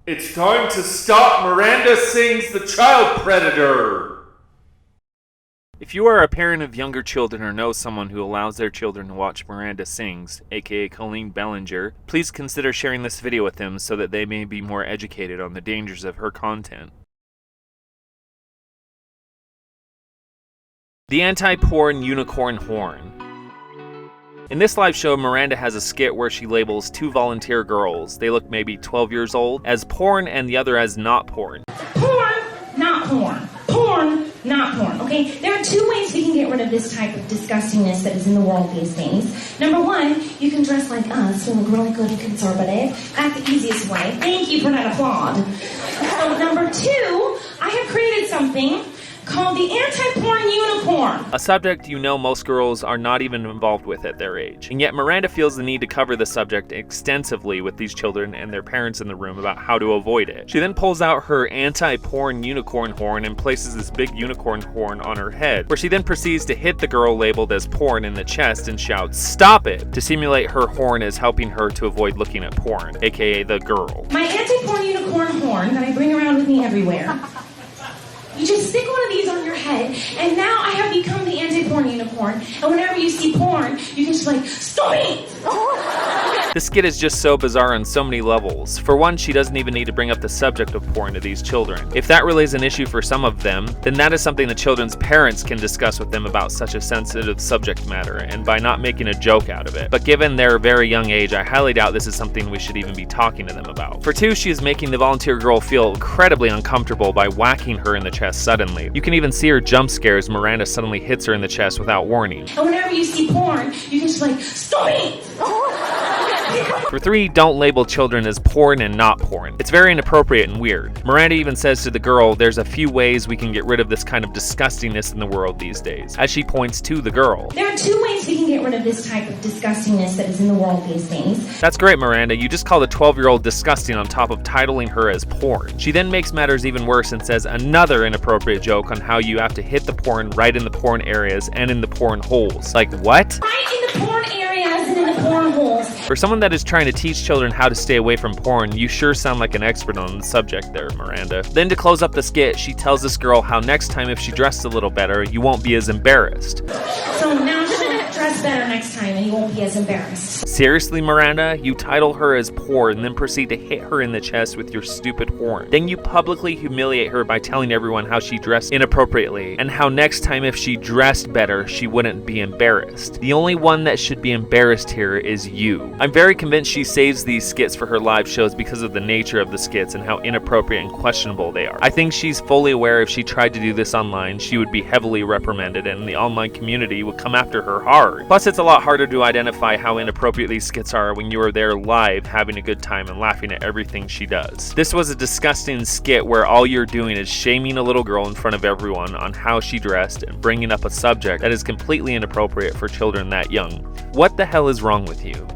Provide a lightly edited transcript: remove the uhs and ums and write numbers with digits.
It's time to stop Miranda Sings, the child predator! If you are a parent of younger children or know someone who allows their children to watch Miranda Sings, aka Colleen Ballinger, please consider sharing this video with them so that they may be more educated on the dangers of her content. The anti-porn unicorn horn. In this live show, Miranda has a skit where she labels two volunteer girls, they look maybe 12 years old, as porn and the other as not porn. Porn, not porn. Porn, not porn. Okay, there are two ways we can get rid of this type of disgustingness that is in the world these days. Number one, you can dress like us, and look really good and conservative. That's the easiest way. Thank you for that applaud. So number two, I have created something called the anti-porn unicorn. A subject you know most girls are not even involved with at their age. And yet Miranda feels the need to cover the subject extensively with these children and their parents in the room about how to avoid it. She then pulls out her anti-porn unicorn horn and places this big unicorn horn on her head, where she then proceeds to hit the girl labeled as porn in the chest and shouts, "Stop it!" to simulate her horn is helping her to avoid looking at porn, aka the girl. My anti-porn unicorn horn that I bring around with me everywhere. You just stick one of these on your head, and now I have become the anti-porn unicorn. And whenever you see porn, you can just like, stop it! This skit is just so bizarre on so many levels. For one, she doesn't even need to bring up the subject of porn to these children. If that really is an issue for some of them, then that is something the children's parents can discuss with them about such a sensitive subject matter, and by not making a joke out of it. But given their very young age, I highly doubt this is something we should even be talking to them about. For two, she is making the volunteer girl feel incredibly uncomfortable by whacking her in the chest suddenly. You can even see her jump scare as Miranda suddenly hits her in the chest without warning. And whenever you see porn, you can just like, stop it! For three, don't label children as porn and not porn. It's very inappropriate and weird. Miranda even says to the girl, there's a few ways we can get rid of this kind of disgustingness in the world these days, as she points to the girl. There are two ways we can get rid of this type of disgustingness that is in the world these days. That's great, Miranda. You just called a 12-year-old disgusting on top of titling her as porn. She then makes matters even worse and says another inappropriate joke on how you have to hit the porn right in the porn areas and in the porn holes. Like, what? Right in the porn areas and in the porn holes. For someone that is trying to teach children how to stay away from porn, you sure sound like an expert on the subject there, Miranda. Then to close up the skit, she tells this girl how next time if she dressed a little better, you won't be as embarrassed. So now she'll dress better next time and you won't be as embarrassed. Seriously, Miranda? You title her as porn and then proceed to hit her in the chest with your stupid horn. Then you publicly humiliate her by telling everyone how she dressed inappropriately and how next time if she dressed better, she wouldn't be embarrassed. The only one that should be embarrassed here is you. I'm very convinced she saves these skits for her live shows because of the nature of the skits and how inappropriate and questionable they are. I think she's fully aware if she tried to do this online, she would be heavily reprimanded and the online community would come after her hard. Plus, it's a lot harder to identify how inappropriate these skits are when you are there live having a good time and laughing at everything she does. This was a disgusting skit where all you're doing is shaming a little girl in front of everyone on how she dressed and bringing up a subject that is completely inappropriate for children that young. What the hell is wrong with you?